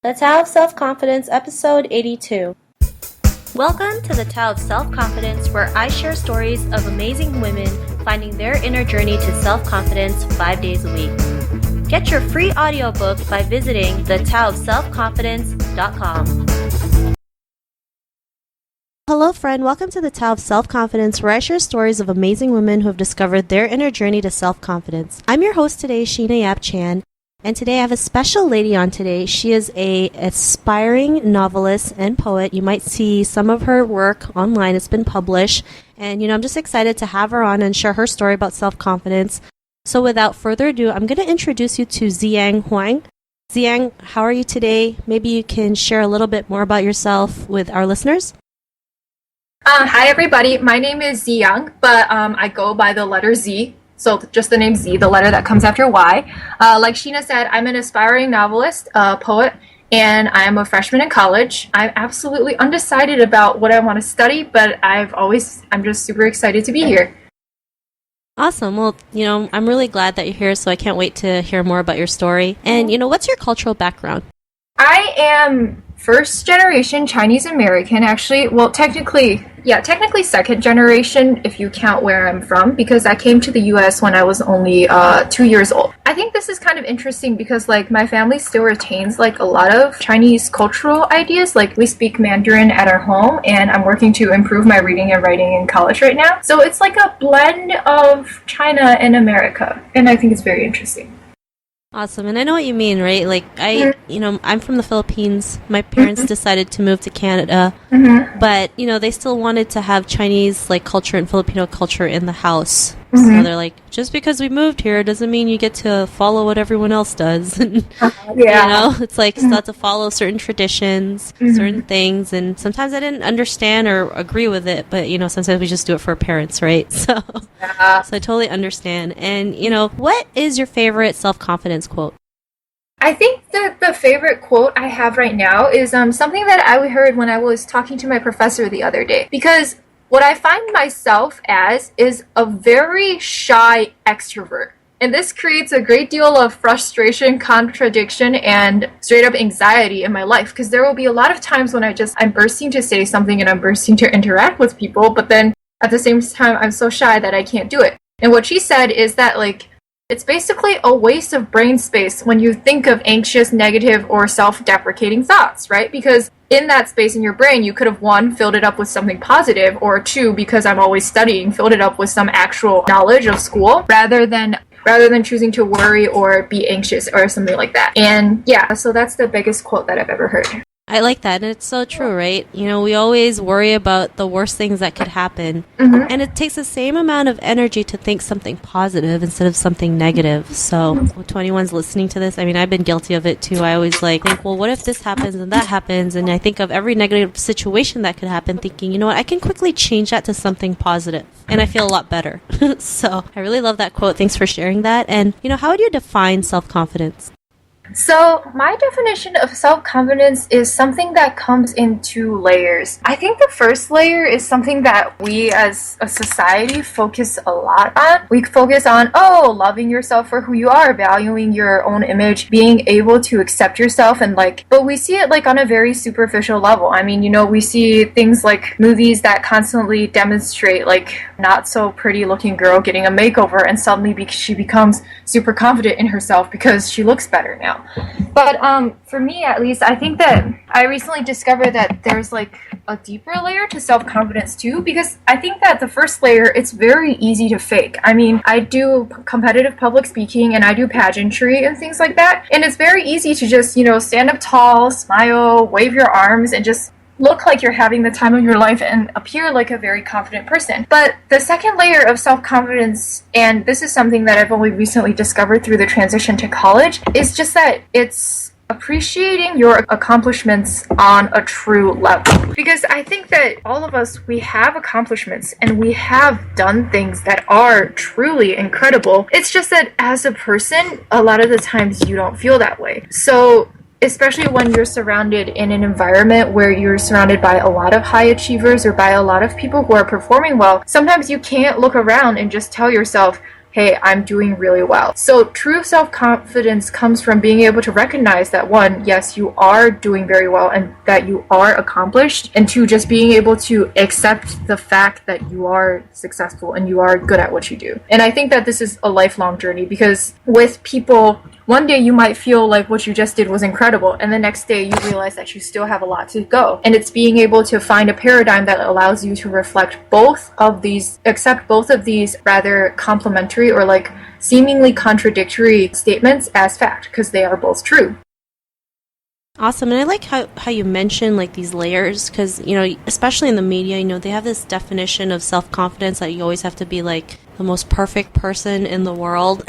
The Tao of Self-Confidence, Episode 82. Welcome to the Tao of Self-Confidence, where I share stories of amazing women finding their inner journey to self-confidence 5 days a week. Get your free audiobook by visiting thetaoofselfconfidence.com. Hello friend, welcome to the Tao of Self-Confidence, where I share stories of amazing women who have discovered their inner journey to self-confidence. I'm your host today, Sheena Yap Chan. And today I have a special lady on today. She is an aspiring novelist and poet. You might see some of her work online. It's been published. And, I'm just excited to have her on and share her story about self-confidence. So without further ado, I'm going to introduce you to Ziyang Huang. Ziyang, how are you today? Maybe you can share a little bit more about yourself with our listeners. Hi, everybody. My name is Ziyang, but I go by the letter Z. So just the name Z, the letter that comes after Y. Like Sheena said, I'm an aspiring novelist, poet, and I'm a freshman in college. I'm absolutely undecided about what I want to study, but I'm just super excited to be here. Awesome. Well, I'm really glad that you're here, so I can't wait to hear more about your story. And, what's your cultural background? I am first generation Chinese American, actually. Well, technically second generation if you count where I'm from, because I came to the US when I was only 2 years old. I think this is kind of interesting because my family still retains a lot of Chinese cultural ideas. We speak Mandarin at our home, and I'm working to improve my reading and writing in college right now. So it's like a blend of China and America, and I think it's very interesting. Awesome. And I know what you mean, right? I'm from the Philippines. My parents decided to move to Canada, but, they still wanted to have Chinese, culture and Filipino culture in the house. So they're like, just because we moved here doesn't mean you get to follow what everyone else does. It's you still have to follow certain traditions, certain things. And sometimes I didn't understand or agree with it, but, sometimes we just do it for our parents, right? So I totally understand. And, what is your favorite self-confidence quote? I think that the favorite quote I have right now is something that I heard when I was talking to my professor the other day. Because what I find myself as is a very shy extrovert. And this creates a great deal of frustration, contradiction, and straight up anxiety in my life. Because there will be a lot of times when I'm bursting to say something and I'm bursting to interact with people. But then at the same time, I'm so shy that I can't do it. And what she said is that it's basically a waste of brain space when you think of anxious, negative, or self-deprecating thoughts, right? Because in that space in your brain, you could have, one, filled it up with something positive, or two, because I'm always studying, filled it up with some actual knowledge of school, rather than choosing to worry or be anxious or something like that. And yeah, so that's the biggest quote that I've ever heard. I like that, and it's so true, right? We always worry about the worst things that could happen, and it takes the same amount of energy to think something positive instead of something negative. So, to anyone's listening to this, I've been guilty of it too. I always think, well, what if this happens and that happens? And I think of every negative situation that could happen, thinking, I can quickly change that to something positive, and I feel a lot better. So, I really love that quote. Thanks for sharing that. And, how would you define self-confidence? So, my definition of self-confidence is something that comes in two layers. I think the first layer is something that we as a society focus a lot on. We focus on, loving yourself for who you are, valuing your own image, being able to accept yourself, and but we see it on a very superficial level. We see things like movies that constantly demonstrate not so pretty looking girl getting a makeover, and suddenly she becomes super confident in herself because she looks better now. But for me, at least, I think that I recently discovered that there's a deeper layer to self-confidence too, because I think that the first layer, it's very easy to fake. I do competitive public speaking and I do pageantry and things like that, and it's very easy to just stand up tall, smile, wave your arms, and just look like you're having the time of your life and appear like a very confident person. But the second layer of self-confidence, and this is something that I've only recently discovered through the transition to college, is just that it's appreciating your accomplishments on a true level. Because I think that all of us, we have accomplishments and we have done things that are truly incredible. It's just that as a person, a lot of the times you don't feel that way. So especially when you're surrounded in an environment where you're surrounded by a lot of high achievers or by a lot of people who are performing well, sometimes you can't look around and just tell yourself, hey, I'm doing really well. So true self-confidence comes from being able to recognize that, one, yes, you are doing very well and that you are accomplished, and two, just being able to accept the fact that you are successful and you are good at what you do. And I think that this is a lifelong journey, because with people, one day you might feel like what you just did was incredible, and the next day you realize that you still have a lot to go. And it's being able to find a paradigm that allows you to accept both of these rather complementary or like seemingly contradictory statements as fact, because they are both true. Awesome. And I like how you mentioned like these layers, because, you know, especially in the media, you know, they have this definition of self-confidence that you always have to be like the most perfect person in the world.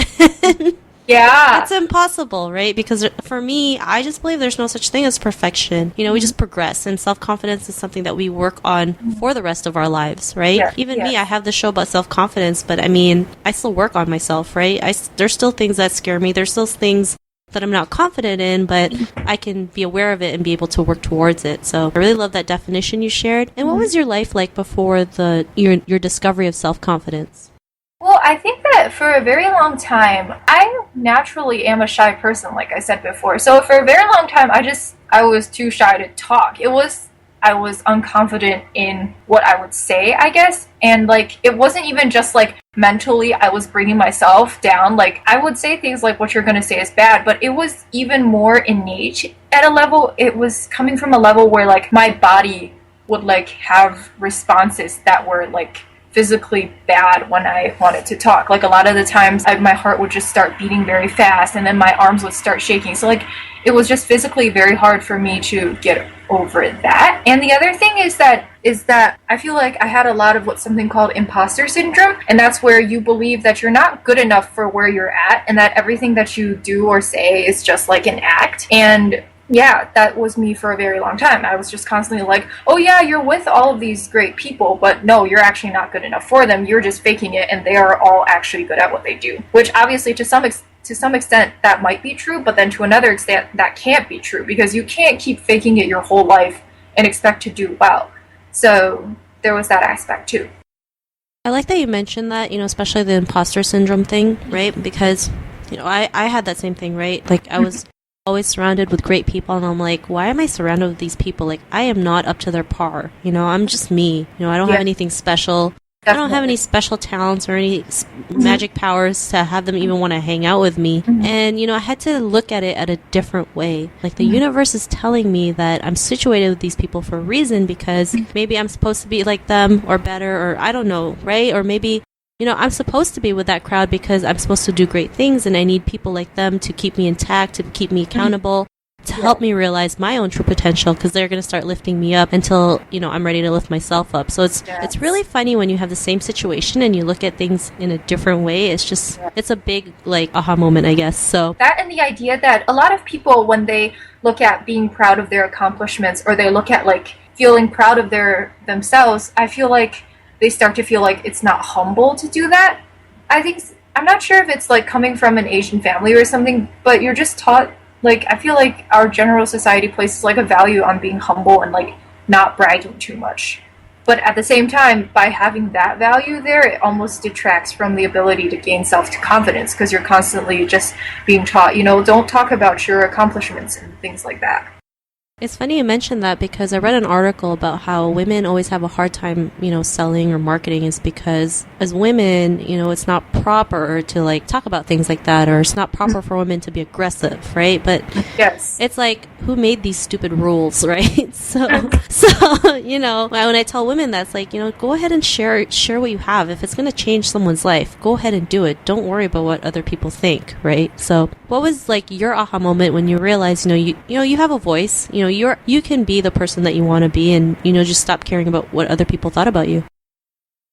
Yeah. It's impossible, right? Because for me, I just believe there's no such thing as perfection. You know, we just progress, and self-confidence is something that we work on for the rest of our lives, right? Yeah. Even me, I have the show about self-confidence, but I mean, I still work on myself, right? There's still things that scare me. There's still things that I'm not confident in, but I can be aware of it and be able to work towards it. So I really love that definition you shared. And what was your life like before your discovery of self-confidence? Well, I think that for a very long time, I naturally am a shy person, like I said before. So for a very long time, I was too shy to talk. I was unconfident in what I would say, I guess. And like, it wasn't even just like mentally I was bringing myself down. Like, I would say things like, what you're going to say is bad, but it was even more innate at a level. It was coming from a level where like my body would like have responses that were like physically bad when I wanted to talk. Like a lot of the times my heart would just start beating very fast, and then my arms would start shaking. So like it was just physically very hard for me to get over that. And the other thing is that I feel like I had a lot of what's something called imposter syndrome, and that's where you believe that you're not good enough for where you're at, and that everything that you do or say is just like an act. And yeah, that was me for a very long time. I was just constantly like, oh yeah, you're with all of these great people, but no, you're actually not good enough for them. You're just faking it, and they are all actually good at what they do. Which obviously to some extent that might be true, but then to another extent that can't be true, because you can't keep faking it your whole life and expect to do well. So there was that aspect too. I like that you mentioned that, you know, especially the imposter syndrome thing, right? Because, you know, I had that same thing, right? Like I was always surrounded with great people, and I'm like, why am I surrounded with these people? Like, I am not up to their par. You know, I'm just me. You know, I don't have anything special. Definitely. I don't have any special talents or any magic powers to have them even want to hang out with me. And, you know, I had to look at it at a different way. Like, the universe is telling me that I'm situated with these people for a reason, because maybe I'm supposed to be like them or better, or I don't know, right? Or maybe, you know, I'm supposed to be with that crowd because I'm supposed to do great things, and I need people like them to keep me intact, to keep me accountable, to help me realize my own true potential, because they're going to start lifting me up until, you know, I'm ready to lift myself up. So it's really funny when you have the same situation and you look at things in a different way. It's just, it's a big, like, aha moment, I guess. So that, and the idea that a lot of people, when they look at being proud of their accomplishments, or they look at, like, feeling proud of themselves, I feel like they start to feel like it's not humble to do that. I'm not sure if it's like coming from an Asian family or something, but you're just taught, like, I feel like our general society places like a value on being humble and like not bragging too much. But at the same time, by having that value there, it almost detracts from the ability to gain self-confidence, because you're constantly just being taught, you know, don't talk about your accomplishments and things like that. It's funny you mentioned that, because I read an article about how women always have a hard time, you know, selling or marketing, is because as women, you know, it's not proper to like talk about things like that, or it's not proper for women to be aggressive, right? But yes, it's like, who made these stupid rules, right? So you know, when I tell women that's like, you know, go ahead and share what you have. If it's going to change someone's life, go ahead and do it. Don't worry about what other people think, right? So what was like your aha moment when you realized, you know, you have a voice, you know, you can be the person that you want to be, and, you know, just stop caring about what other people thought about you?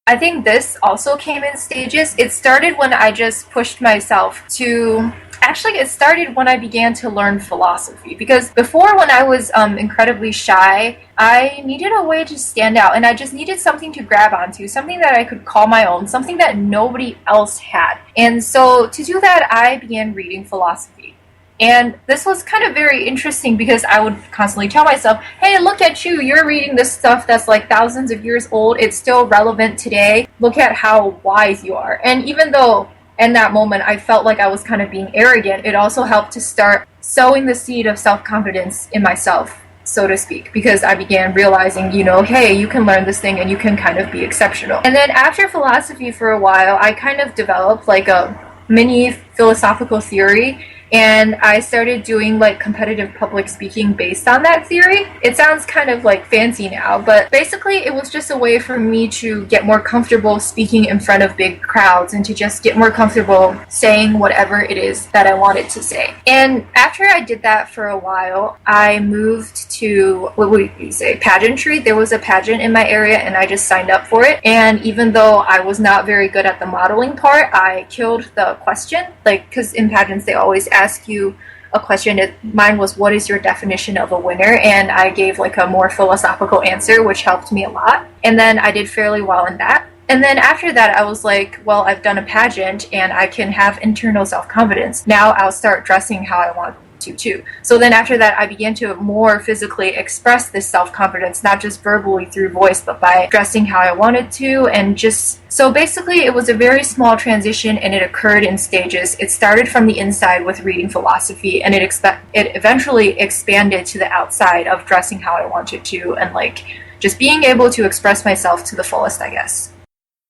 I think this also came in stages. It started when I just pushed myself to... Actually, it started when I began to learn philosophy, because before, when I was incredibly shy, I needed a way to stand out, and I just needed something to grab onto, something that I could call my own, something that nobody else had. And so to do that, I began reading philosophy. And this was kind of very interesting, because I would constantly tell myself, hey, look at you, you're reading this stuff that's like thousands of years old, it's still relevant today, look at how wise you are. And even though in that moment, I felt like I was kind of being arrogant. It also helped to start sowing the seed of self-confidence in myself, so to speak, because I began realizing, hey, you can learn this thing and you can kind of be exceptional. And then after philosophy for a while, I kind of developed like a mini philosophical theory, and I started doing like competitive public speaking based on that theory. It sounds kind of like fancy now, but basically it was just a way for me to get more comfortable speaking in front of big crowds and to just get more comfortable saying whatever it is that I wanted to say. And after I did that for a while, I moved to, what would you say, pageantry. There was a pageant in my area and I just signed up for it. And even though I was not very good at the modeling part, I killed the question, like, because in pageants they always ask you a question. Mine was, what is your definition of a winner? And I gave like a more philosophical answer, which helped me a lot. And then I did fairly well in that. And then after that, I was like, well, I've done a pageant and I can have internal self-confidence. Now I'll start dressing how I want to too. So then after that, I began to more physically express this self-confidence, not just verbally through voice, but by dressing how I wanted to. And just, so basically it was a very small transition and it occurred in stages. It started from the inside with reading philosophy, and it eventually expanded to the outside of dressing how I wanted to and like just being able to express myself to the fullest, I guess.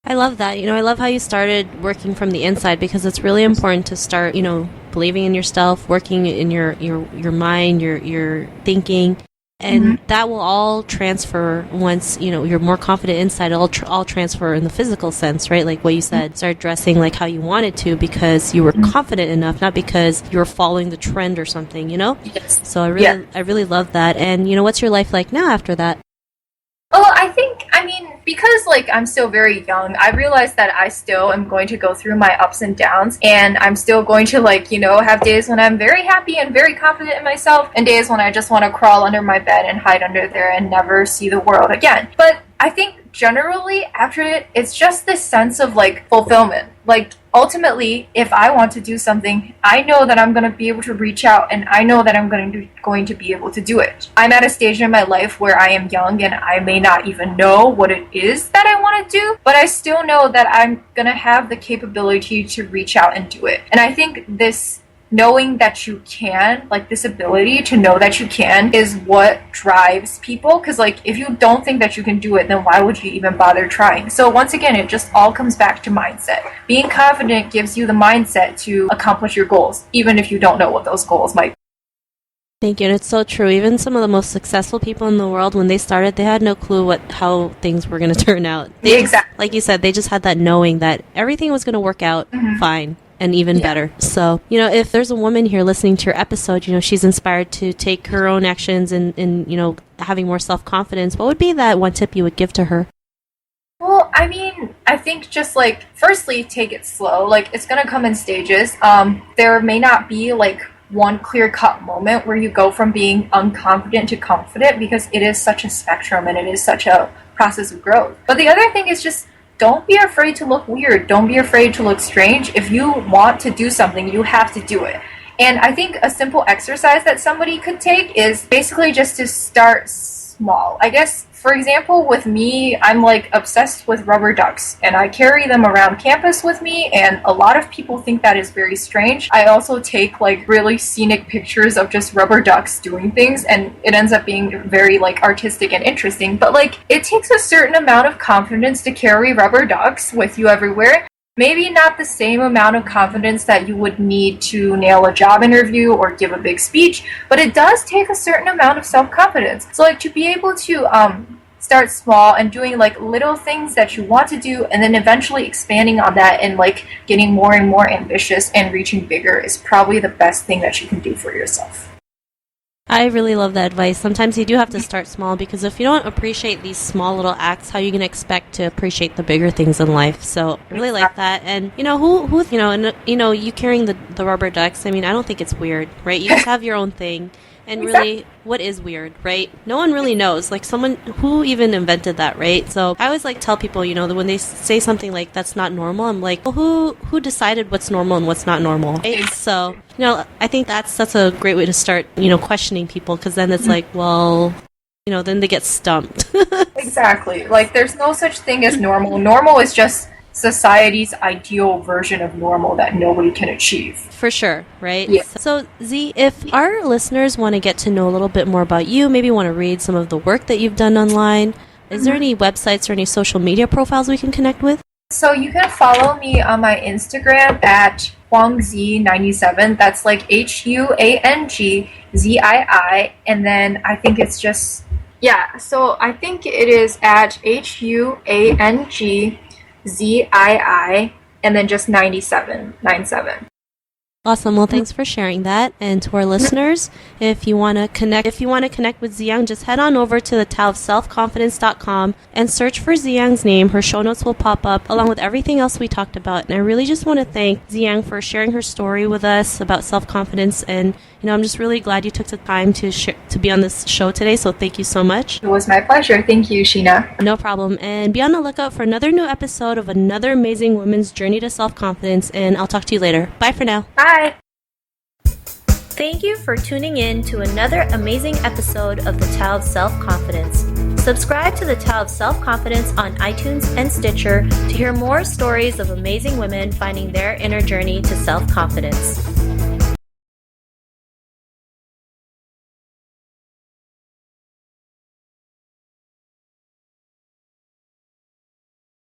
I love that. I love how you started working from the inside, because it's really important to start, believing in yourself, working in your mind, your thinking, and that will all transfer once, you're more confident inside. It'll all transfer in the physical sense, right? Like what you said, start dressing like how you wanted to because you were confident enough, not because you were following the trend or something, Yes. So I really love that. And, what's your life like now after that? Well, because like I'm still very young, I realized that I still am going to go through my ups and downs, and I'm still going to have days when I'm very happy and very confident in myself, and days when I just want to crawl under my bed and hide under there and never see the world again. But I think generally after it, it's just this sense of like fulfillment. Like ultimately, if I want to do something, I know that I'm going to be able to reach out, and I know that I'm going to be able to do it. I'm at a stage in my life where I am young and I may not even know what it is that I want to do, but I still know that I'm going to have the capability to reach out and do it. And I think this knowing that you can, like this ability to know that you can, is what drives people. Because like if you don't think that you can do it, then why would you even bother trying? So once again, it just all comes back to mindset. Being confident gives you the mindset to accomplish your goals, even if you don't know what those goals might be. Thank you. And it's so true. Even some of the most successful people in the world, when they started, they had no clue how things were going to turn out. Exactly. Like you said, they just had that knowing that everything was going to work out fine. And even better. So, if there's a woman here listening to your episode, she's inspired to take her own actions and having more self-confidence, what would be that one tip you would give to her? Well, I think just firstly, take it slow. It's going to come in stages. There may not be one clear-cut moment where you go from being unconfident to confident, because it is such a spectrum and it is such a process of growth. But the other thing is just, don't be afraid to look weird. Don't be afraid to look strange. If you want to do something, you have to do it. And I think a simple exercise that somebody could take is basically just to start small. I guess, for example, with me, I'm obsessed with rubber ducks, and I carry them around campus with me, and a lot of people think that is very strange. I also take really scenic pictures of just rubber ducks doing things, and it ends up being very artistic and interesting. But it takes a certain amount of confidence to carry rubber ducks with you everywhere. Maybe not the same amount of confidence that you would need to nail a job interview or give a big speech, but it does take a certain amount of self-confidence. So to be able to start small and doing little things that you want to do, and then eventually expanding on that and getting more and more ambitious and reaching bigger is probably the best thing that you can do for yourself. I really love that advice. Sometimes you do have to start small, because if you don't appreciate these small little acts, how are you going to expect to appreciate the bigger things in life? So I really like that. And you carrying the rubber ducks, I don't think it's weird, right? You just have your own thing. And really, what is weird, right? No one really knows. Someone who even invented that, right? So I always tell people, that when they say something that's not normal, I'm well, who decided what's normal and what's not normal? Right? So, I think that's a great way to start, questioning people, because then it's then they get stumped. Exactly. There's no such thing as normal. Normal is just society's ideal version of normal that nobody can achieve. For sure, right? Yeah. So, Z, if our listeners want to get to know a little bit more about you, maybe want to read some of the work that you've done online, is there any websites or any social media profiles we can connect with? So you can follow me on my Instagram at HuangZ97. That's like HuangZii, and then I think it's just so I think it is at HuangZii, and then just 97. Awesome. Well, thanks for sharing that. And to our listeners, if you want to connect with Ziyang, just head on over to the taoofselfconfidence.com and search for Ziyang's name. Her show notes will pop up along with everything else we talked about. And I really just want to thank Ziyang for sharing her story with us about self-confidence. And I'm just really glad you took the time to be on this show today. So thank you so much. It was my pleasure. Thank you, Sheena. No problem. And be on the lookout for another new episode of another amazing woman's journey to self-confidence. And I'll talk to you later. Bye for now. Bye. Thank you for tuning in to another amazing episode of the Tao of Self-Confidence. Subscribe to the Tao of Self-Confidence on iTunes and Stitcher to hear more stories of amazing women finding their inner journey to self-confidence.